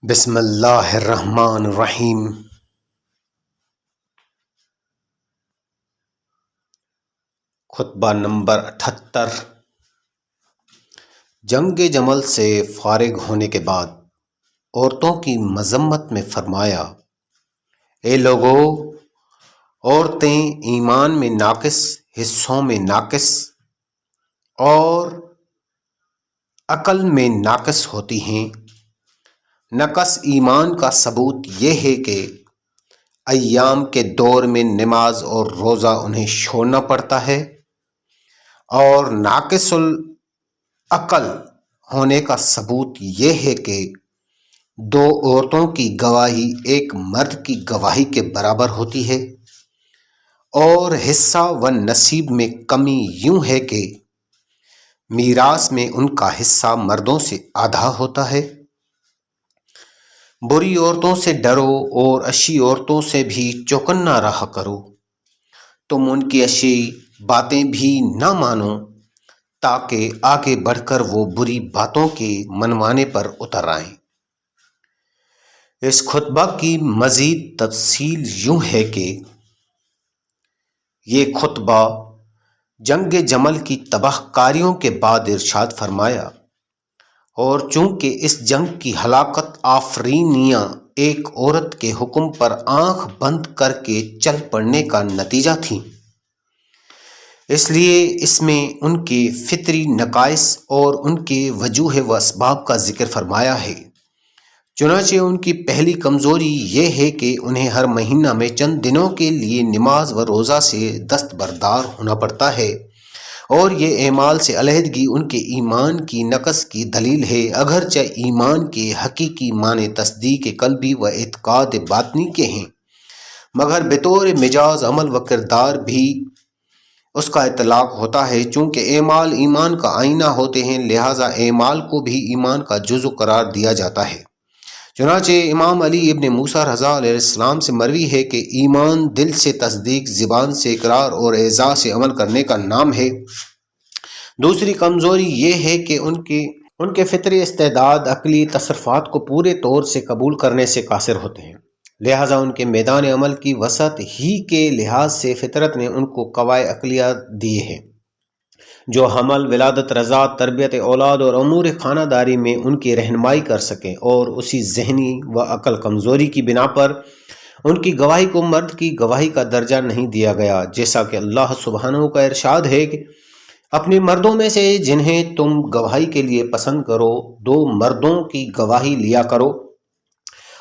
بسم اللہ الرحمن الرحیم۔ خطبہ نمبر 78۔ جنگ جمل سے فارغ ہونے کے بعد عورتوں کی مذمت میں فرمایا، اے لوگو، عورتیں ایمان میں ناقص، حصوں میں ناقص اور عقل میں ناقص ہوتی ہیں۔ نقص ایمان کا ثبوت یہ ہے کہ ایام کے دور میں نماز اور روزہ انہیں چھوڑنا پڑتا ہے، اور ناقص العقل ہونے کا ثبوت یہ ہے کہ دو عورتوں کی گواہی ایک مرد کی گواہی کے برابر ہوتی ہے، اور حصہ و نصیب میں کمی یوں ہے کہ میراث میں ان کا حصہ مردوں سے آدھا ہوتا ہے۔ بری عورتوں سے ڈرو اور اچھی عورتوں سے بھی چوکنا رہا کرو۔ تم ان کی اچھی باتیں بھی نہ مانو تاکہ آگے بڑھ کر وہ بری باتوں کے منوانے پر اتر آئیں۔ اس خطبہ کی مزید تفصیل یوں ہے کہ یہ خطبہ جنگ جمل کی تباہ کاریوں کے بعد ارشاد فرمایا، اور چونکہ اس جنگ کی ہلاکت آفرینیاں ایک عورت کے حکم پر آنکھ بند کر کے چل پڑنے کا نتیجہ تھیں، اس لیے اس میں ان کے فطری نقائص اور ان کے وجوہ و اسباب کا ذکر فرمایا ہے۔ چنانچہ ان کی پہلی کمزوری یہ ہے کہ انہیں ہر مہینہ میں چند دنوں کے لیے نماز و روزہ سے دستبردار ہونا پڑتا ہے، اور یہ اعمال سے علیحدگی ان کے ایمان کی نقص کی دلیل ہے، اگرچہ ایمان کے حقیقی معنی تصدیق قلبی و اعتقاد باطنی کے ہیں، مگر بطور مجاز عمل و کردار بھی اس کا اطلاق ہوتا ہے۔ چونکہ اعمال ایمان کا آئینہ ہوتے ہیں، لہٰذا اعمال کو بھی ایمان کا جزو قرار دیا جاتا ہے۔ چنانچہ امام علی ابن موسیٰ رضا علیہ السلام سے مروی ہے کہ ایمان دل سے تصدیق، زبان سے اقرار اور اعضاء سے عمل کرنے کا نام ہے۔ دوسری کمزوری یہ ہے کہ ان کے فطری استعداد عقلی تصرفات کو پورے طور سے قبول کرنے سے قاصر ہوتے ہیں، لہٰذا ان کے میدان عمل کی وسعت ہی کے لحاظ سے فطرت نے ان کو قوائے عقلیہ دیے ہیں جو حمل، ولادت، رضاعت، تربیت اولاد اور امور خانہ داری میں ان کی رہنمائی کر سکیں، اور اسی ذہنی و عقل کمزوری کی بنا پر ان کی گواہی کو مرد کی گواہی کا درجہ نہیں دیا گیا، جیسا کہ اللہ سبحانہ کا ارشاد ہے کہ اپنے مردوں میں سے جنہیں تم گواہی کے لیے پسند کرو، دو مردوں کی گواہی لیا کرو،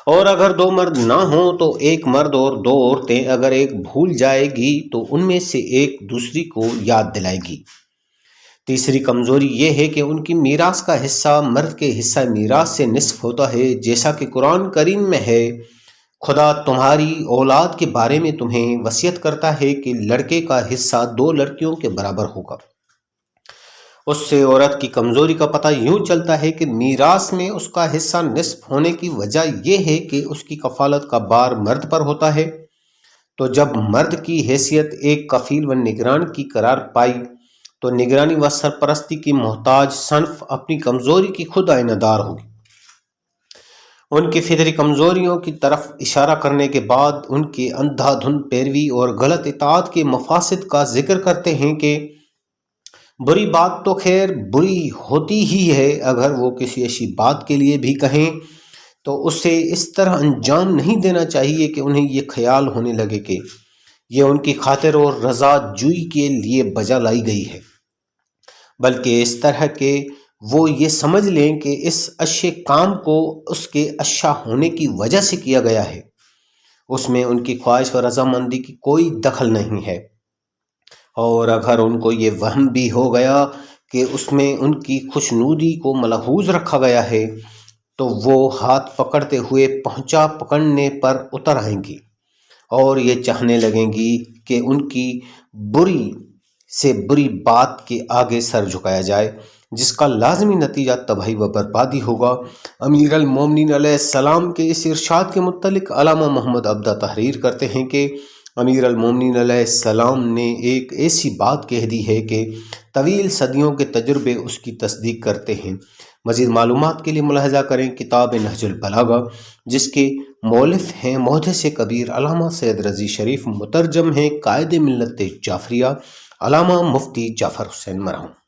اور اگر دو مرد نہ ہوں تو ایک مرد اور دو عورتیں، اگر ایک بھول جائے گی تو ان میں سے ایک دوسری کو یاد دلائے گی۔ تیسری کمزوری یہ ہے کہ ان کی میراث کا حصہ مرد کے حصہ میراث سے نصف ہوتا ہے، جیسا کہ قرآن کریم میں ہے، خدا تمہاری اولاد کے بارے میں تمہیں وصیت کرتا ہے کہ لڑکے کا حصہ دو لڑکیوں کے برابر ہوگا۔ اس سے عورت کی کمزوری کا پتہ یوں چلتا ہے کہ میراث میں اس کا حصہ نصف ہونے کی وجہ یہ ہے کہ اس کی کفالت کا بار مرد پر ہوتا ہے، تو جب مرد کی حیثیت ایک کفیل و نگران کی قرار پائی تو نگرانی و سرپرستی کی محتاج صنف اپنی کمزوری کی خود آئینہ دار ہوگی۔ ان کی فطری کمزوریوں کی طرف اشارہ کرنے کے بعد ان کی اندھا دھند پیروی اور غلط اطاعت کے مفاسد کا ذکر کرتے ہیں کہ بری بات تو خیر بری ہوتی ہی ہے، اگر وہ کسی اچھی بات کے لیے بھی کہیں تو اسے اس طرح انجام نہیں دینا چاہیے کہ انہیں یہ خیال ہونے لگے کہ یہ ان کی خاطر اور رضا جوئی کے لیے بجا لائی گئی ہے، بلکہ اس طرح کہ وہ یہ سمجھ لیں کہ اس اچھے کام کو اس کے اچھا ہونے کی وجہ سے کیا گیا ہے، اس میں ان کی خواہش و رضامندی کی کوئی دخل نہیں ہے، اور اگر ان کو یہ وہم بھی ہو گیا کہ اس میں ان کی خوشنودی کو ملحوظ رکھا گیا ہے تو وہ ہاتھ پکڑتے ہوئے پہنچا پکڑنے پر اتر آئیں گی، اور یہ چاہنے لگیں گی کہ ان کی بری سے بری بات کے آگے سر جھکایا جائے، جس کا لازمی نتیجہ تباہی و بربادی ہوگا۔ امیر المومنین علیہ السلام کے اس ارشاد کے متعلق علامہ محمد عبدہ تحریر کرتے ہیں کہ امیر المومنین علیہ السلام نے ایک ایسی بات کہہ دی ہے کہ طویل صدیوں کے تجربے اس کی تصدیق کرتے ہیں۔ مزید معلومات کے لیے ملاحظہ کریں کتاب نہج البلاغہ، جس کے مؤلف ہیں محدث کبیر علامہ سید رضی شریف، مترجم ہیں قائد ملت جعفریہ علامہ مفتی جعفر حسین مرہون۔